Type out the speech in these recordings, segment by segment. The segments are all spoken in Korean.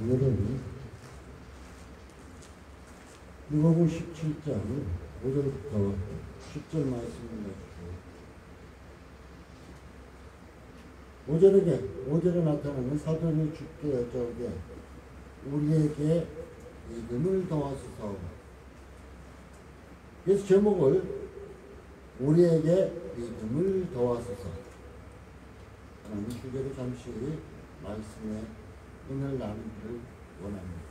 오늘은 누가복음 17장 5절부터 10절 말씀을 가지고 5절에 나타나는 사도를 주께 여쭤오되 우리에게 믿음을 더하소서. 그래서 제목을 우리에게 믿음을 더하소서 하는 주제로 잠시 말씀에 은혜를 나누기를 원합니다.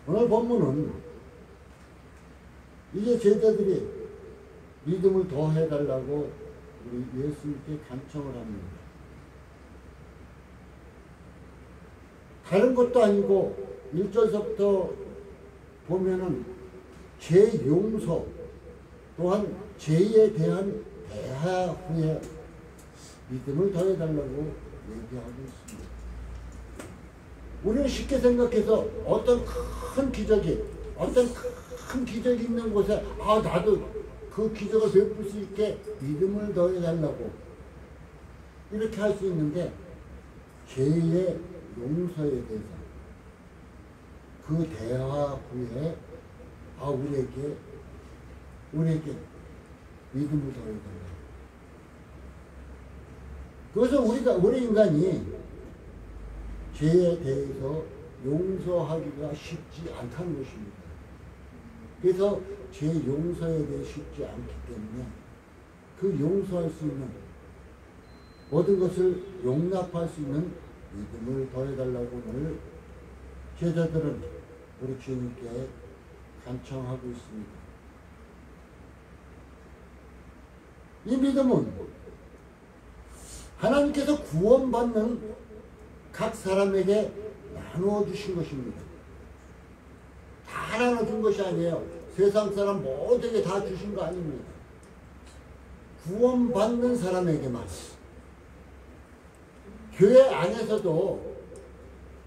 오늘 본문은 이제 제자들이 믿음을 더해달라고 우리 예수님께 간청을 합니다. 다른 것도 아니고 1절서부터 보면은 죄 용서 또한 죄에 대한 대화 후에 믿음을 더해달라고 얘기하고 있습니다. 우리는 쉽게 생각해서 어떤 큰 기적이 있는 곳에 나도 그 기적을 베풀 수 있게 믿음을 더해달라고 이렇게 할 수 있는데 죄의 용서에 대해서 그 대화 후에 우리에게 믿음을 더해달라고. 그것은 우리 인간이 죄에 대해서 용서하기가 쉽지 않다는 것입니다. 그래서 죄 용서에 대해 쉽지 않기 때문에 그 용서할 수 있는 모든 것을 용납할 수 있는 믿음을 더해달라고 오늘 제자들은 우리 주님께 간청하고 있습니다. 이 믿음은 하나님께서 구원받는 각 사람에게 나누어 주신 것입니다. 다 나눠준 것이 아니에요. 세상 사람 모두에게 다 주신 거 아닙니다. 구원받는 사람에게만. 교회 안에서도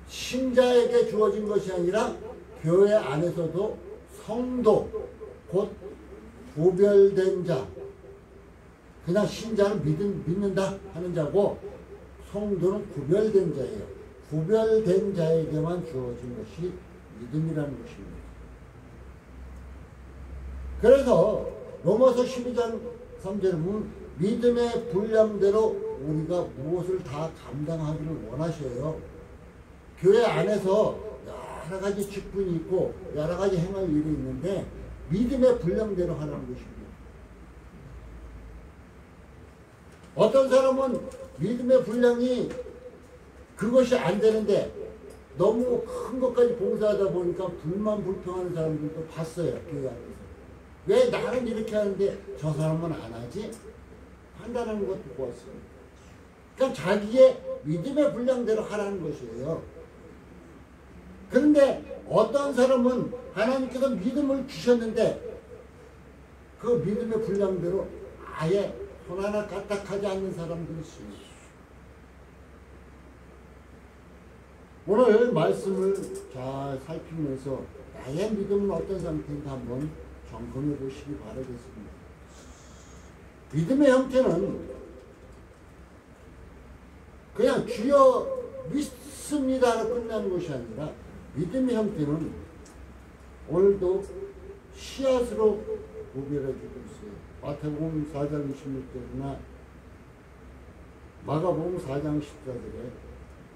신자에게 주어진 것이 아니라 교회 안에서도 성도, 곧 구별된 자, 그냥 신자는 믿는다 하는 자고 성도는 구별된 자예요. 구별된 자에게만 주어진 것이 믿음이라는 것입니다. 그래서 로마서 12장 3절에 보면 믿음의 분량대로 우리가 무엇을 다 감당하기를 원하셔요. 교회 안에서 여러 가지 직분이 있고 여러 가지 행할 일이 있는데 믿음의 분량대로 하라는 것입니다. 어떤 사람은 믿음의 분량이 그것이 안 되는데 너무 큰 것까지 봉사하다 보니까 불만 불평하는 사람들도 봤어요. 교회 안에서. 왜 나는 이렇게 하는데 저 사람은 안 하지? 판단하는 것도 보았어요. 그러니까 자기의 믿음의 분량대로 하라는 것이에요. 그런데 어떤 사람은 하나님께서 믿음을 주셨는데 그 믿음의 분량대로 아예 손 하나 까딱하지 않는 사람들이 있습니다. 오늘 말씀을 잘 살피면서 나의 믿음은 어떤 상태인가 한번 점검해 보시기 바라겠습니다. 믿음의 형태는 그냥 주여 믿습니다로 끝나는 것이 아니라 믿음의 형태는 오늘도 씨앗으로 구별해주고 있어요. 마태복음 4장 26절이나 마가복음 4장 14절에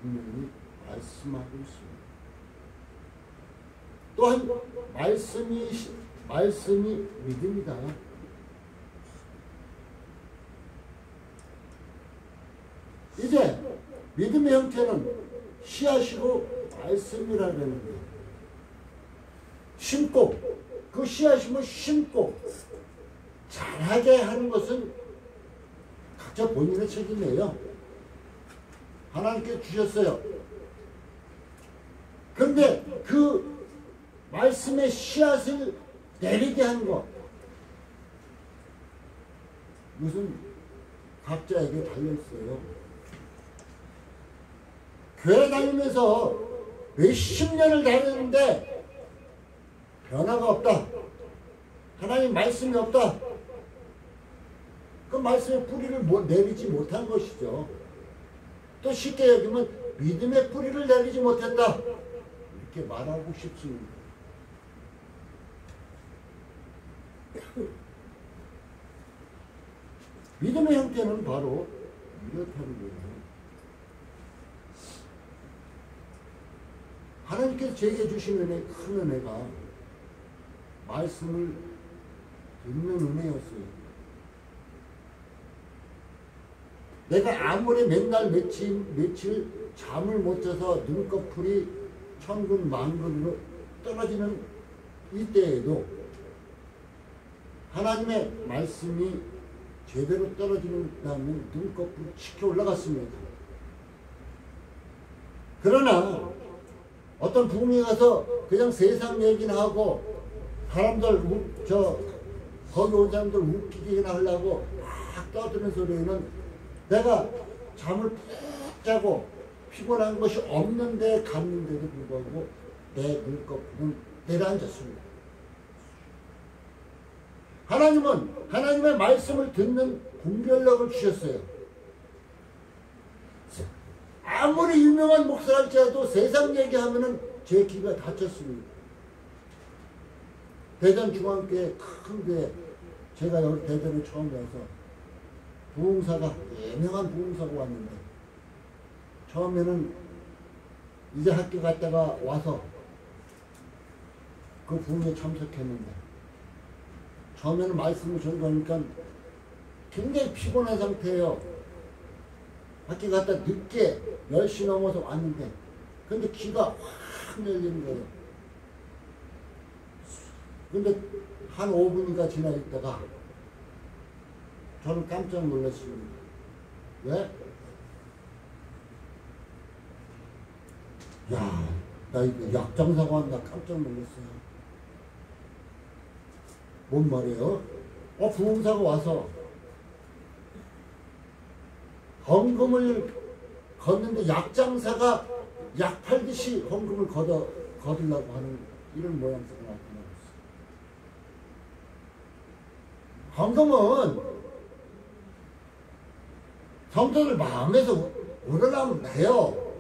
분명히 말씀하고 있습니다. 또한 말씀이 믿음이다. 이제 믿음의 형태는 씨앗이고 말씀이라는 거예요. 심고 그 씨앗임을 심고 잘하게 하는 것은 각자 본인의 책임이에요. 하나님께 주셨어요. 그런데 그 말씀의 씨앗을 내리게 하는 것, 무슨 각자에게 달려있어요. 교회 다니면서 몇십 년을 다녔는데 변화가 없다. 하나님 말씀이 없다. 그 말씀의 뿌리를 내리지 못한 것이죠. 또 쉽게 여기면 믿음의 뿌리를 내리지 못했다. 이렇게 말하고 싶습니다. 믿음의 형태는 바로 이렇다는 거예요. 하나님께서 제게 주신 은혜, 큰 은혜가 말씀을 듣는 은혜였어요. 내가 아무리 맨날 며칠 잠을 못 자서 눈꺼풀이 천근 만근으로 떨어지는 이때에도 하나님의 말씀이 제대로 떨어지는다면 눈꺼풀이 치켜 올라갔습니다. 그러나 어떤 부흥에 가서 그냥 세상 얘기나 하고 사람들 거기 온 사람들 웃기기나 하려고 막 떠드는 소리는 내가 잠을 푹 자고 피곤한 것이 없는데 갔는데도 불구하고 내 눈꺼풀은 내려앉았습니다. 하나님은 하나님의 말씀을 듣는 분별력을 주셨어요. 아무리 유명한 목사랄지라도 세상 얘기하면은 제 귀가 닫혔습니다. 대전중앙교회 큰 교회, 제가 여기 대전에 처음 와서 부흥사가, 유명한 부흥사가 왔는데 처음에는 이제 학교 갔다가 와서 그 부흥에 참석했는데 처음에는 말씀을 전하니까 굉장히 피곤한 상태예요. 학교 갔다 늦게 10시 넘어서 왔는데 근데 귀가 확 열리는 거예요. 근데 한 5분인가 지나 있다가 저는 깜짝 놀랐습니다. 왜? 야, 나 이거 약장사가 왔나 깜짝 놀랐어요. 뭔 말이에요? 부흥사가 와서 헌금을 걷는데 약장사가 약 팔듯이 헌금을 거두려고 하는 이런 모양새가 나타났어요. 헌금은 성도들 마음에서 우러나면 돼요.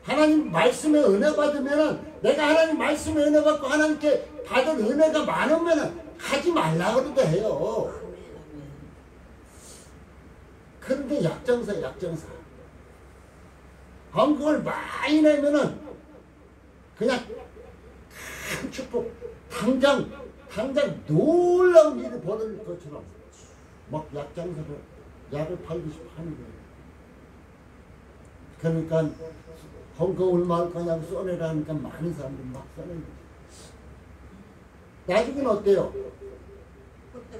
하나님 말씀에 은혜 받으면 내가 하나님 말씀에 은혜 받고 하나님께 받은 은혜가 많으면 하지 말라 그래도 해요. 그런데 약장사 헌금을 많이 내면은 그냥 큰 축복 당장 놀라운 일이 벌어질 것처럼 막 약장사를 약을 팔듯이 파는 거예요. 그러니까 헌금 얼마 할 거냐고 써내라 하니까 많은 사람들이 막 써내는 거예요. 나중에는 어때요?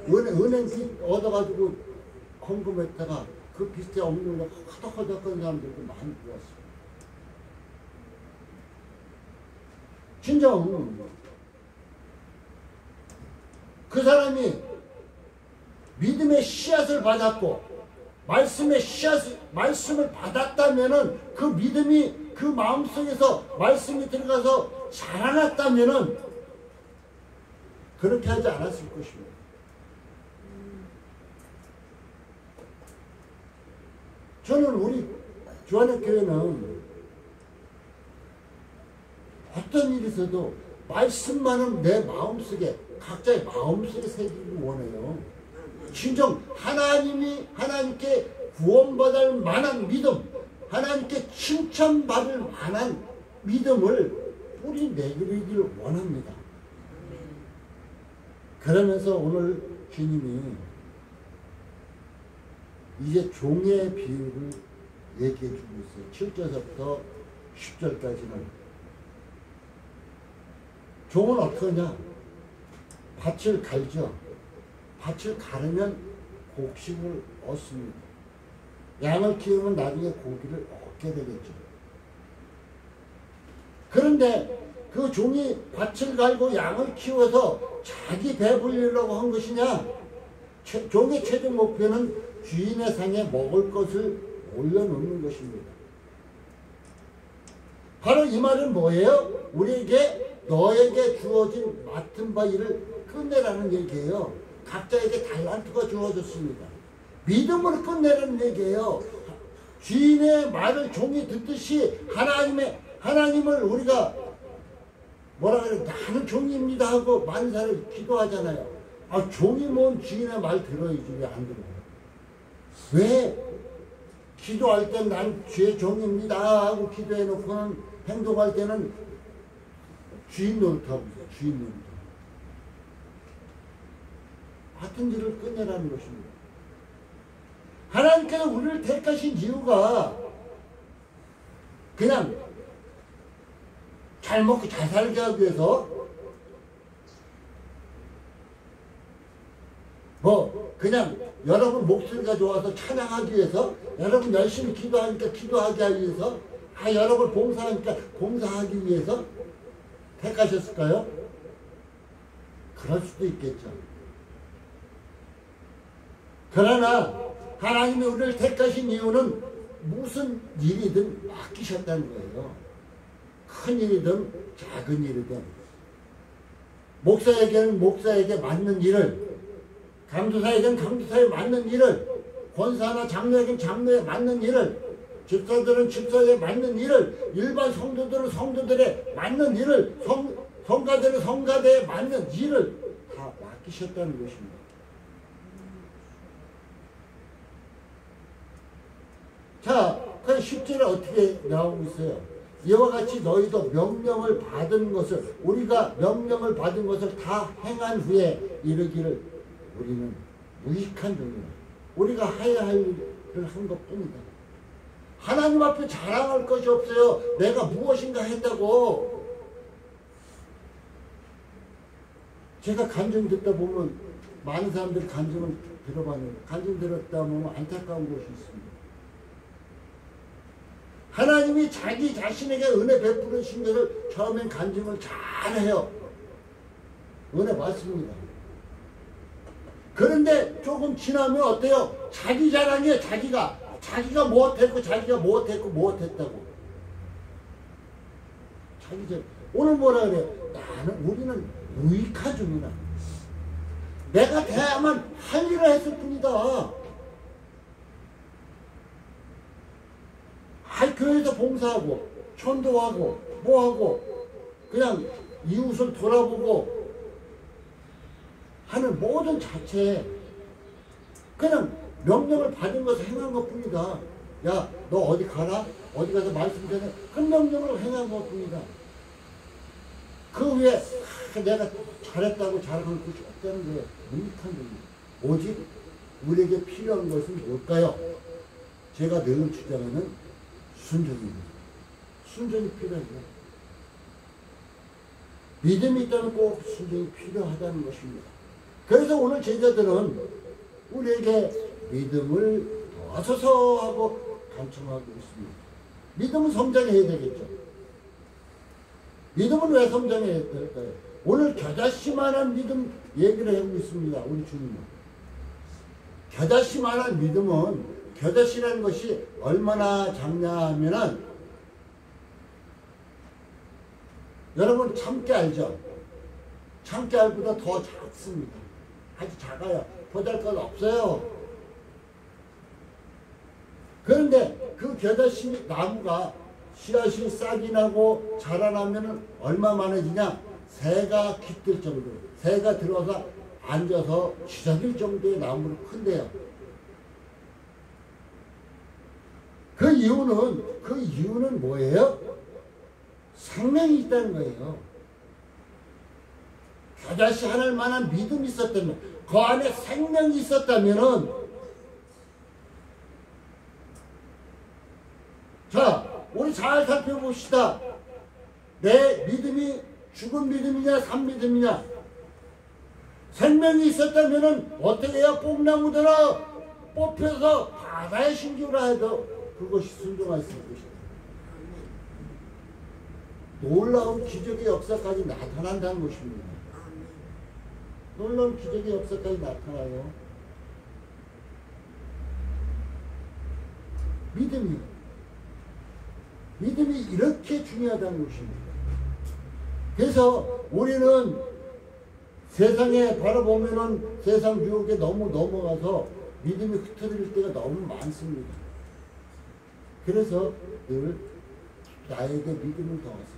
은행 빚 얻어가지고 헌금했다가 그 빚에 없는 거 허덕허덕한 사람들도 많이 보았어요. 진정 그 사람이 믿음의 씨앗을 받았고 말씀을 받았다면은 그 믿음이 그 마음속에서 말씀이 들어가서 자라났다면은 그렇게 하지 않았을 것입니다. 저는 우리 주안의교회는 어떤 일이 있어도 말씀만은 내 마음속에 각자의 마음속에 새기기 원해요. 진정 하나님께 구원받을 만한 믿음, 하나님께 칭찬받을 만한 믿음을 뿌리 내리기를 원합니다. 그러면서 오늘 주님이 이제 종의 비유를 얘기해 주고 있어요. 7절부터 10절까지는. 종은 어떠냐? 밭을 갈죠. 밭을 가르면 곡식을 얻습니다. 양을 키우면 나중에 고기를 얻게 되겠죠. 그런데 그 종이 밭을 갈고 양을 키워서 자기 배불리려고 한 것이냐? 종의 최종 목표는 주인의 상에 먹을 것을 올려놓는 것입니다. 바로 이 말은 뭐예요? 우리에게 너에게 주어진 맡은 바 일을 끝내라는 얘기예요. 각자에게 달란트가 주어졌습니다. 믿음으로 끝내라는 얘기예요. 주인의 말을 종이 듣듯이 하나님을 우리가 뭐라 그래, 나는 종입니다 하고 만사를 기도하잖아요. 아, 종이면 주인의 말 들어야지. 왜 안 들어요? 왜 기도할 땐 난 주의 종입니다 하고 기도해놓고는 행동할 때는 주인 노릇하고 있어요. 주인 노릇. 같은 길을 끝내라는 것입니다. 하나님께서 우리를 택하신 이유가 그냥 잘 먹고 잘 살게 하기 위해서 그냥 여러분 목소리가 좋아서 찬양하기 위해서, 여러분 열심히 기도하니까 기도하게 하기 위해서, 여러분 봉사하니까 봉사하기 위해서 택하셨을까요? 그럴 수도 있겠죠. 그러나 하나님이 우리를 택하신 이유는 무슨 일이든 맡기셨다는 거예요. 큰 일이든 작은 일이든. 목사에게는 목사에게 맞는 일을, 강도사에게는 강도사에 맞는 일을, 권사나 장로에게는 장로에 맞는 일을, 집사들은 집사에 맞는 일을, 일반 성도들은 성도들에 맞는 일을, 성가들은 성가대에 맞는 일을 다 맡기셨다는 것입니다. 자, 그 10절에 어떻게 나오고 있어요? 이와 같이 너희도 명령을 받은 것을, 우리가 명령을 받은 것을 다 행한 후에 이르기를 우리는 무익한 종이라. 우리가 해야 할 일을 한 것뿐이다. 하나님 앞에 자랑할 것이 없어요. 내가 무엇인가 했다고. 제가 간증 듣다 보면 많은 사람들이 간증을 들어봤는데, 간증 들었다 보면 안타까운 것이 있습니다. 하나님이 자기 자신에게 은혜 베푸신 것을 처음엔 간증을 잘해요. 은혜 맞습니다. 그런데 조금 지나면 어때요? 자기 자랑이에요. 자기가 못했고 자기가 못했다고. 자기 자랑. 오늘 뭐라 그래요? 우리는 무익한 종이다. 내가 대야만 할 일을 했을 뿐이다. 교회에서 봉사하고 전도하고 뭐하고 그냥 이웃을 돌아보고 하는 모든 자체에 그냥 명령을 받은 것을 행한 것뿐이다. 야, 너 어디 가라? 어디 가서 말씀 전해? 그 명령을 행한 것뿐이다. 그 후에 내가 잘했다고 자랑할 것이 없다는 거예요. 무익한 겁니다. 오직 우리에게 필요한 것은 뭘까요? 제가 늘 주장하는 순종입니다. 순종이 필요하죠. 믿음이 있다면 꼭 순종이 필요하다는 것입니다. 그래서 오늘 제자들은 우리에게 믿음을 더하소서 하고 간청하고 있습니다. 믿음은 성장해야 되겠죠. 믿음은 왜 성장해야 될까요? 오늘 겨자씨만한 믿음 얘기를 하고 있습니다. 우리 주님은. 겨자씨만한 믿음은, 겨자씨라는 것이 얼마나 작냐 하면은, 여러분 참깨 알죠? 참깨 알보다 더 작습니다. 아주 작아요. 보잘것 없어요. 그런데 그 겨자씨 나무가 씨앗이 싹이 나고 자라나면은 얼마 많아지냐? 새가 깃들 정도, 새가 들어서 앉아서 쥐잡을 정도의 나무로 큰데요. 그 이유는 뭐예요? 생명이 있다는 거예요. 겨자씨 하나를 만한 믿음이 있었다면, 그 안에 생명이 있었다면은, 자, 우리 잘 살펴봅시다. 내 믿음이 죽은 믿음이냐, 산 믿음이냐? 생명이 있었다면은 어떻게 해야 뽕나무들아 뽑혀서 바다에 신기라 해도 그것이 순종할 수 있는 것이다. 놀라운 기적의 역사까지 나타난다는 것입니다. 놀라운 기적의 역사까지 나타나요. 믿음이 이렇게 중요하다는 것입니다. 그래서 우리는 세상에 바라보면은 세상 유혹에 너무 넘어가서 믿음이 흐트러질 때가 너무 많습니다. 그래서 늘 나에게 믿음을 더하소서.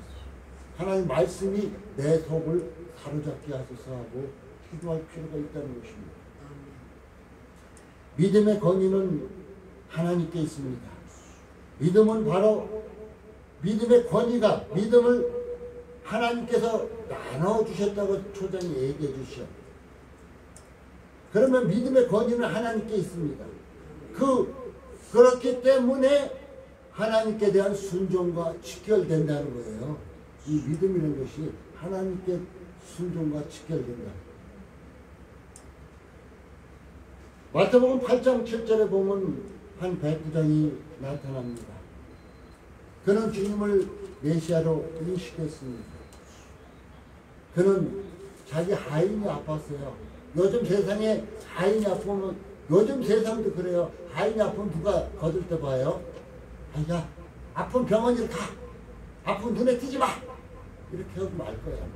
하나님 말씀이 내 속을 사로잡게 하소서 하고 기도할 필요가 있다는 것입니다. 믿음의 권위는 하나님께 있습니다. 믿음은 바로 믿음의 권위가 믿음을 하나님께서 나눠주셨다고 초장이 얘기해 주시오. 그러면 믿음의 권위는 하나님께 있습니다. 그렇기 때문에 하나님께 대한 순종과 직결된다는 거예요. 이 믿음이라는 것이 하나님께 순종과 직결된다. 마태복음 8장 7절에 보면 한 백부장이 나타납니다. 그는 주님을 메시아로 인식했습니다. 그는 자기 하인이 아팠어요. 요즘 세상에 하인이 아프면, 요즘 세상도 그래요. 하인이 아프면 누가 거들 때 봐요? 아이가 아픈 병원에 가. 아픈 눈에 띄지 마. 이렇게 하고 말 거야.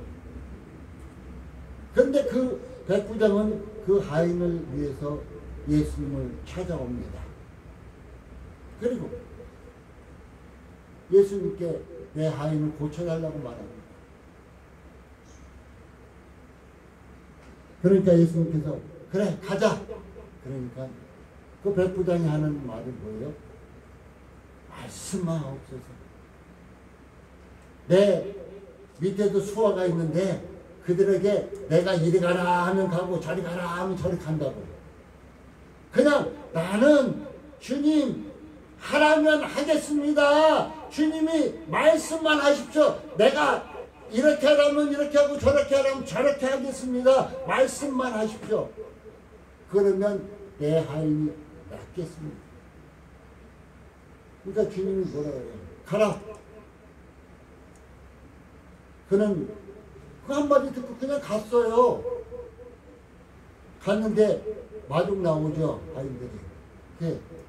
그런데 그 백부장은 그 하인을 위해서 예수님을 찾아옵니다. 그리고 예수님께 내 하인을 고쳐달라고 말합니다. 그러니까 예수님께서 그래 가자. 그러니까 그 백부장이 하는 말이 뭐예요? 말씀하옵소서. 내 밑에도 수하가 있는데 그들에게 내가 이리 가라 하면 가고 저리 가라 하면 저리 간다고. 그냥 나는 주님 하라면 하겠습니다. 주님이 말씀만 하십시오. 내가 이렇게 하라면 이렇게 하고 저렇게 하라면 저렇게 하겠습니다. 말씀만 하십시오. 그러면 내 하인이 낫겠습니다. 그러니까 주님이 뭐라 그래요? 가라. 그는 그 한마디 듣고 그냥 갔어요. 갔는데 마중 나오죠. 하인들이.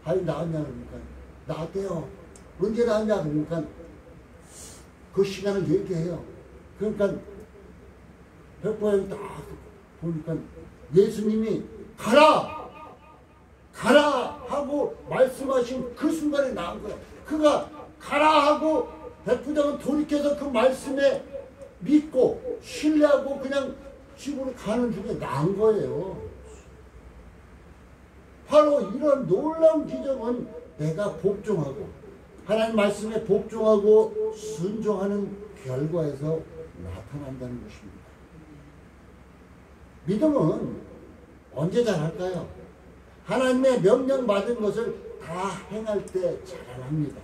하인 나왔냐 그러니까 나왔대요. 언제 나왔냐 그러니까 그 시간을 얘기해요. 그러니까 백부장이 딱 보니까 예수님이 가라! 가라! 하고 말씀하신 그 순간에 나온 거야. 그가 가라! 하고 백부장은 돌이켜서 그 말씀에 믿고 신뢰하고 그냥 집으로 가는 중에 나은 거예요. 바로 이런 놀라운 기적은 내가 복종하고 하나님 말씀에 복종하고 순종하는 결과에서 나타난다는 것입니다. 믿음은 언제 잘할까요? 하나님의 명령 받은 것을 다 행할 때 자라납니다.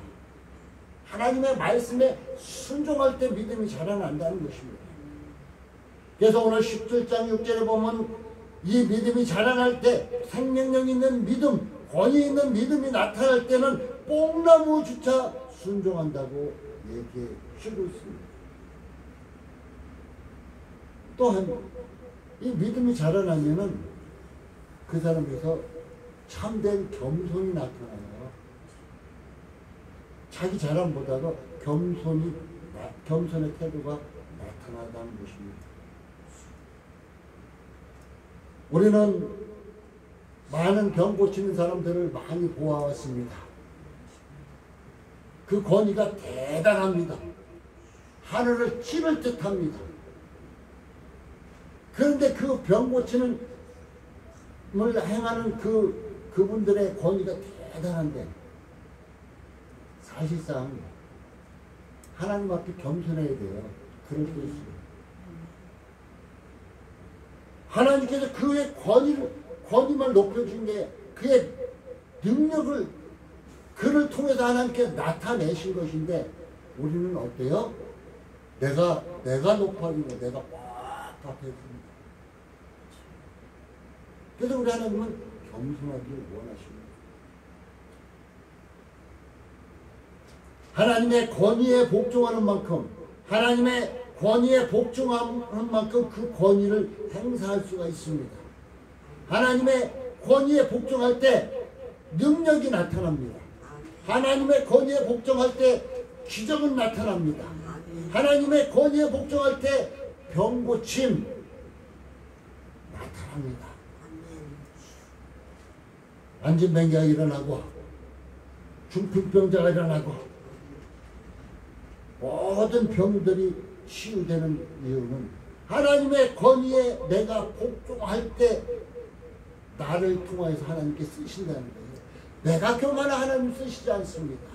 하나님의 말씀에 순종할 때 믿음이 자라난다는 것입니다. 그래서 오늘 17장 6절에 보면 이 믿음이 자라날 때 생명력 있는 믿음, 권위 있는 믿음이 나타날 때는 뽕나무주차 순종한다고 얘기해 주고 있습니다. 또한 이 믿음이 자라나면은 그 사람에서 참된 겸손이 나타나요. 자기 자랑보다도 겸손의 태도가 나타나다는 것입니다. 우리는 많은 병 고치는 사람들을 많이 보아왔습니다. 그 권위가 대단합니다. 하늘을 찌를 듯합니다. 그런데 그 병 고치는 을 행하는 그분들의 권위가 대단한데 사실상 하나님 앞에 겸손해야 돼요. 그럴 수 있어요. 하나님께서 그의 권위만 높여준 게 그의 능력을 그를 통해서 하나님께 나타내신 것인데 우리는 어때요? 내가 높아지고 내가 꽉 잡혀있습니다. 그래서 우리 하나님은 겸손하길 원하십니다. 하나님의 권위에 복종하는 만큼 하나님의 권위에 복종하는 만큼 그 권위를 행사할 수가 있습니다. 하나님의 권위에 복종할 때 능력이 나타납니다. 하나님의 권위에 복종할 때 기적은 나타납니다. 하나님의 권위에 복종할 때 병고침 나타납니다. 안진뱅이가 일어나고 중풍병자가 일어나고 모든 병들이 치유되는 이유는 하나님의 권위에 내가 복종할 때 나를 통하여서 하나님께 쓰신다는 거예요. 내가 교만한 하나님 쓰시지 않습니다.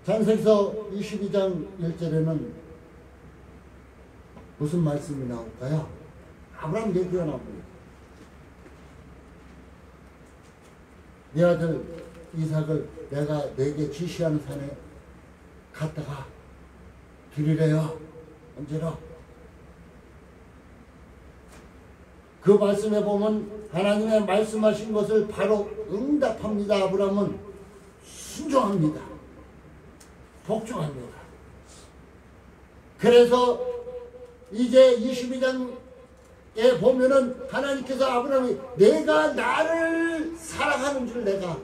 창세기서 22장 1절에는 무슨 말씀이 나올까요? 아브라함 얘기가 나옵니다. 네 아들 이삭을 내가 내게 지시하는 산에 갔다가 드리래요. 언제로? 그 말씀에 보면 하나님의 말씀하신 것을 바로 응답합니다. 아브라함은 순종합니다. 복종합니다. 그래서 이제 22장에 보면은 하나님께서 아브라함이 내가 나를 사랑하는 줄 내가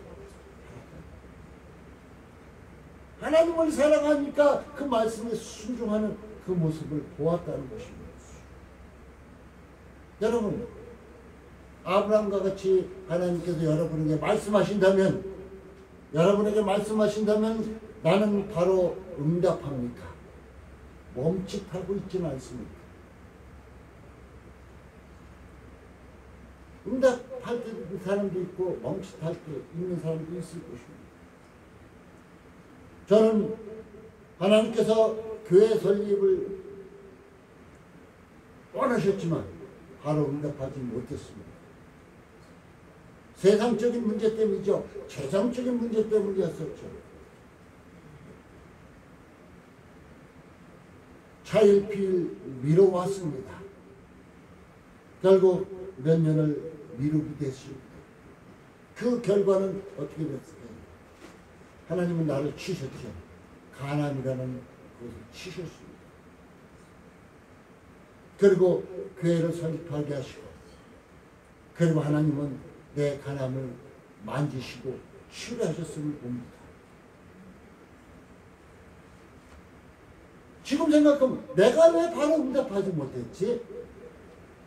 하나님을 사랑하니까 그 말씀에 순종하는 그 모습을 보았다는 것입니다. 여러분, 아브라함과 같이 하나님께서 여러분에게 말씀하신다면 나는 바로 응답합니까? 멈칫하고 있지는 않습니다. 응답할 때 있는 사람도 있고 멈칫할 때 있는 사람도 있을 것입니다. 저는 하나님께서 교회 설립을 원하셨지만 바로 응답하지 못했습니다. 세상적인 문제 때문이죠. 재정적인 문제 때문이었었죠. 차일피일 미뤄왔습니다. 결국 몇 년을 미루게 됐습니다. 그 결과는 어떻게 됐을까요? 하나님은 나를 치셨죠. 가나안이라는 곳을 치셨습니다. 그리고 교회를 설립하게 하시고, 그리고 하나님은 내 가나안을 만지시고 치유하셨음을 봅니다. 지금 생각하면 내가 왜 바로 응답하지 못했지?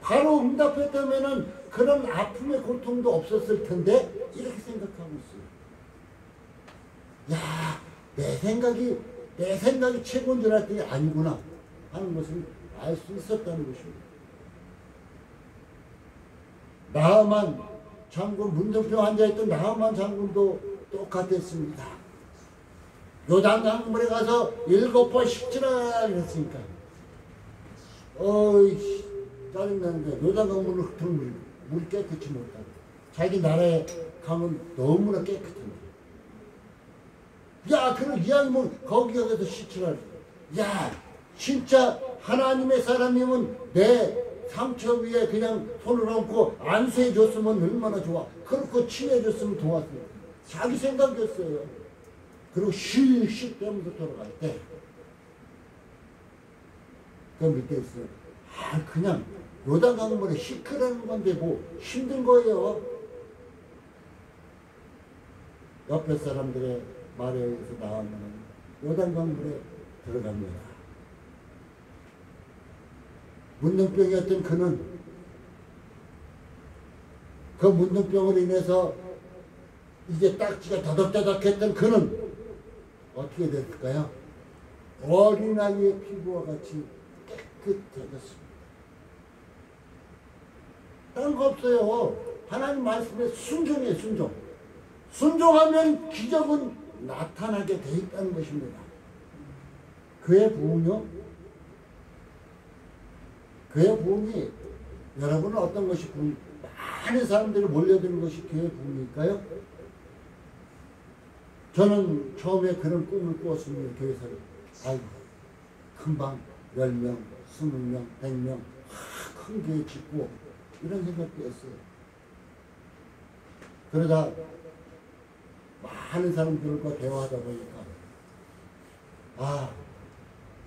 바로 응답했다면 그런 아픔의 고통도 없었을 텐데 이렇게 생각하고 있어요. 야, 내 생각이 최고인 줄 알았더니 아니구나 하는 것을 알 수 있었다는 것입니다. 나아만 장군, 문둥병 앉아있던 나아만 장군도 똑같았습니다. 요단강물에 가서 7번 십지나 그랬으니까 어이 짜증나는데 요단강물은 흙탕물이고 물이 깨끗이 못하고 자기 나라에 가면 너무나 깨끗한데 야 그럼 이왕이면 거기 가서 십지나 야 진짜 하나님의 사람이면 내 상처 위에 그냥 손을 얹고 안수해 줬으면 얼마나 좋아. 그렇고 치유해 줬으면 좋았어요. 자기 생각이었어요. 그리고 쉴 때면서 돌아갈 때 그 밑에 있어요. 그냥 요단강물에 시크라는 건데 뭐 힘든 거예요. 옆에 사람들의 말에 의해서 나오면 요단강물에 들어갑니다. 문둥병이었던 그는 그 문둥병으로 인해서 이제 딱지가 더덕더덕했던 그는 어떻게 됐을까요? 어린아이의 피부와 같이 깨끗해졌습니다. 다른 거 없어요. 하나님 말씀에 순종이에요. 순종하면 기적은 나타나게 돼 있다는 것입니다. 그의 부흥이요? 교회 부흥이 여러분은 어떤 것이 부흥? 많은 사람들이 몰려드는 것이 교회 부흥일까요? 저는 처음에 그런 꿈을 꾸었습니다. 교회사를. 아이고 금방 10명, 20명, 100명 큰 교회 짓고 이런 생각도 했어요. 그러다 많은 사람들과 대화하다 보니까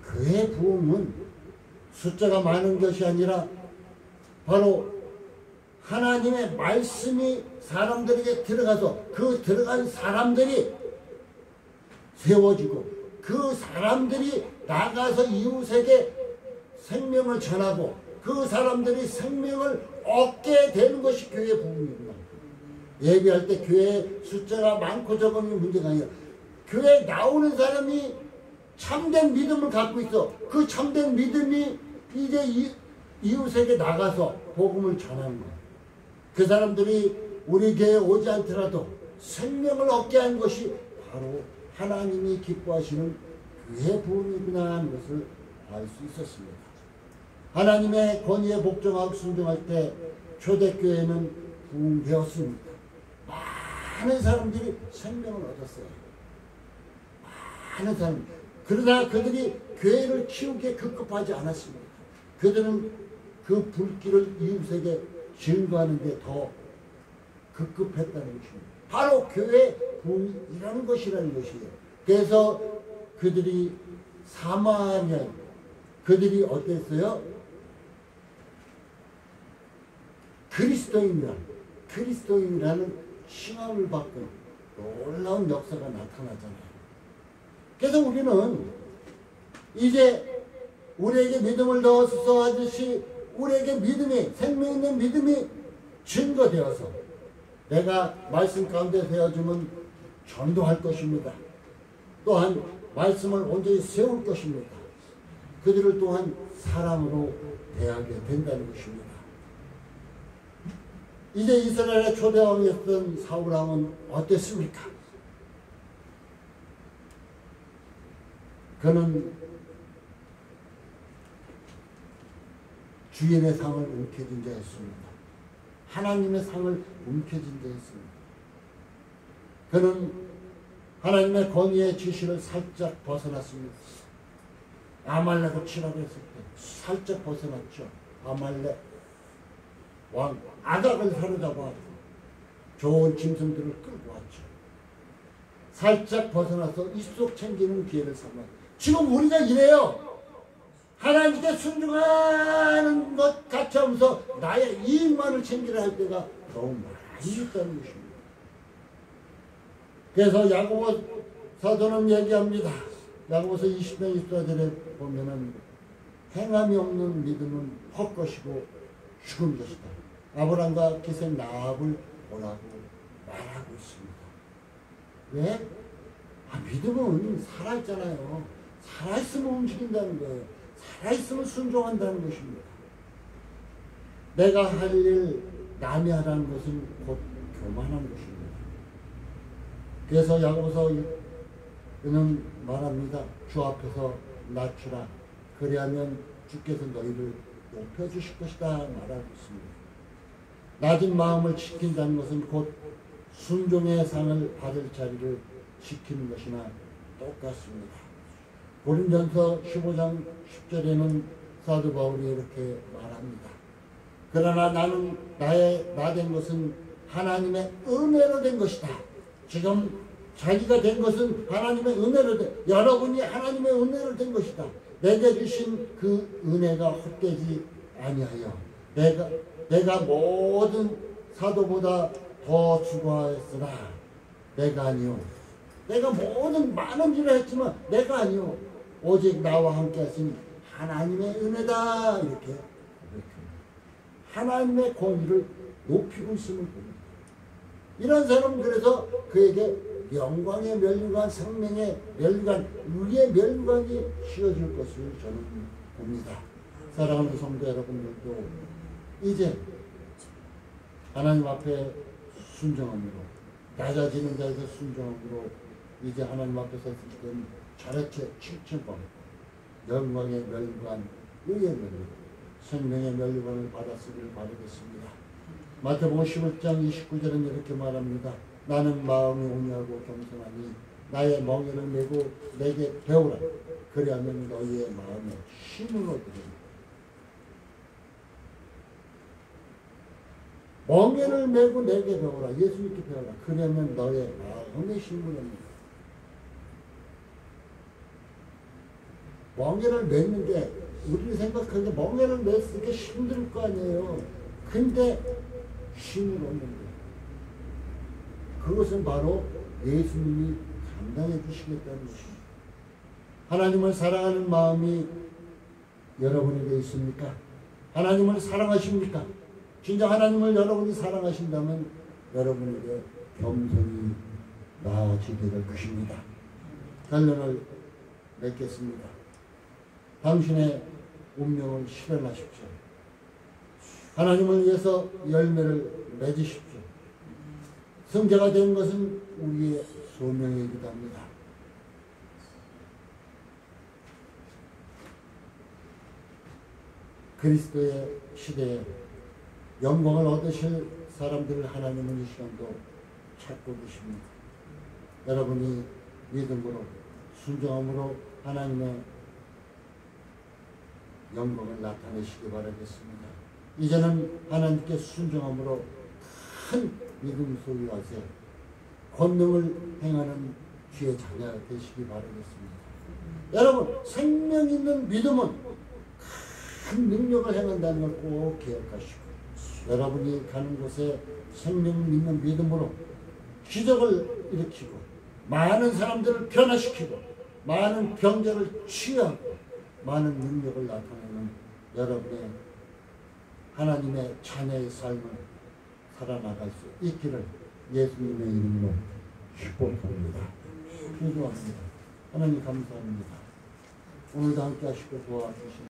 교회 부흥은 숫자가 많은 것이 아니라 바로 하나님의 말씀이 사람들에게 들어가서 그 들어간 사람들이 세워지고 그 사람들이 나가서 이웃에게 생명을 전하고 그 사람들이 생명을 얻게 되는 것이 교회 부흥이구나. 예배할 때 교회 숫자가 많고 적음이 문제가 아니라 교회에 나오는 사람이 참된 믿음을 갖고 있어. 그 참된 믿음이 이제 이웃에게 나가서 복음을 전하는 거야. 그 사람들이 우리 교회에 오지 않더라도 생명을 얻게 한 것이 바로 하나님이 기뻐하시는 교회 부흥이구나 하는 것을 알 수 있었습니다. 하나님의 권위에 복종하고 순종할 때 초대교회는 부흥되었습니다. 많은 사람들이 생명을 얻었어요. 많은 사람. 그러나 그들이 교회를 키우기에 급급하지 않았습니다. 그들은 그 불길을 이웃에게 증거하는 데 더 급급했다는 것입니다. 바로 교회 부흥이라는 것이라는 것이에요. 그래서 그들이 사마리아, 그들이 어땠어요? 그리스도인이라는 칭함을 받고 놀라운 역사가 나타나잖아요. 그래서 우리는 이제 우리에게 믿음을 넣어서 하듯이 우리에게 믿음이, 생명 있는 믿음이 증거되어서 내가 말씀 가운데 세워주면 전도할 것입니다. 또한 말씀을 온전히 세울 것입니다. 그들을 또한 사람으로 대하게 된다는 것입니다. 이제 이스라엘의 초대왕이었던 사울왕은 어땠습니까? 그는 주인의 상을 움켜쥔 자였습니다. 하나님의 상을 움켜쥔 자였습니다. 그는 하나님의 권위의 지시를 살짝 벗어났습니다. 아말렉을 치라고 했을 때 살짝 벗어났죠. 아말렉 왕 아각을 사로잡아 좋은 짐승들을 끌고 왔죠. 살짝 벗어나서 입속 챙기는 기회를 삼아. 지금 우리가 이래요. 하나님께 순종하는 것 같이 하면서 나의 이익만을 챙기려 할 때가 너무 많이 있다는 것입니다. 그래서 야고보 사도는 얘기합니다. 야고보서 20장 24절에 보면은 행함이 없는 믿음은 헛것이고 죽은 것이다. 아브람과 기생 나합을 보라고 말하고 있습니다. 왜? 믿음은 살아있잖아요. 살아있으면 움직인다는 거예요. 살아있으면 순종한다는 것입니다. 내가 할 일 남이 하라는 것은 곧 교만한 것입니다. 그래서 야고보서 그는 말합니다. 주 앞에서 낮추라. 그리하면 주께서 너희를 높여주실 것이다 말하고 있습니다. 낮은 마음을 지킨다는 것은 곧 순종의 상을 받을 자리를 지키는 것이나 똑같습니다. 고린전서 15장 10절에는 사도 바울이 이렇게 말합니다. 그러나 나는 나 된 것은 하나님의 은혜로 된 것이다. 지금 자기가 된 것은 하나님의 은혜로 된, 여러분이 하나님의 은혜로 된 것이다. 내게 주신 그 은혜가 헛되지 아니하여 내가 모든 사도보다 더 수고하였으나 내가 아니요. 내가 모든 많은 일을 했지만 내가 아니요. 오직 나와 함께 하신 하나님의 은혜다. 이렇게 하나님의 권위를 높이고 있음을 봅니다. 이런 사람은 그래서 그에게 영광의 면류관, 생명의 면류관, 의의 면류관이 씌워질 것을 저는 봅니다. 사랑하는 성도 여러분들도 이제 하나님 앞에 순종함으로, 낮아지는 자에서 순종함으로 이제 하나님 앞에 섰을 때는 자라체 7,000번 영광의 면류관, 의의 면류관, 생명의 면류관을 받았으기를 바라겠습니다. 마태복음 11장 29절은 이렇게 말합니다. 나는 마음이 온유하고 겸손하니 나의 멍에를 메고 내게 배우라. 그리하면 너희의 마음에 힘을 얻으리라. 멍에를 메고 내게 배우라. 예수님께 배우라. 그러면 너의 마음에 힘을 얻는다. 멍에를 맺는 게 우리는 생각하기에 멍에를 맺는 게 힘들 거 아니에요. 근데 힘을 얻는 거예요. 그것은 바로 예수님이 감당해 주시겠다는 것입니다. 하나님을 사랑하는 마음이 여러분에게 있습니까? 하나님을 사랑하십니까? 진짜 하나님을 여러분이 사랑하신다면 여러분에게 겸손히 나아지게 될 것입니다. 결론을 맺겠습니다. 당신의 운명을 실현하십시오. 하나님을 위해서 열매를 맺으십시오. 성자가 된 것은 우리의 소명이기도 합니다. 그리스도의 시대에 영광을 얻으실 사람들을 하나님은 이 시간도 찾고 계십니다. 여러분이 믿음으로 순종함으로 하나님의 영광을 나타내시기 바라겠습니다. 이제는 하나님께 순종함으로 큰 믿음 소유하세 권능을 행하는 주의 자녀 되시기 바라겠습니다. 여러분, 생명 있는 믿음은 큰 능력을 행한다는 걸 꼭 기억하시고, 여러분이 가는 곳에 생명 있는 믿음으로 기적을 일으키고 많은 사람들을 변화시키고 많은 병자를 치유하고 많은 능력을 나타내는 여러분의 하나님의 자녀의 삶을 살아나갈 수 있기를 예수님의 이름으로 축복합니다. 기도합니다. 하나님 감사합니다. 오늘도 함께 하시고 도와주신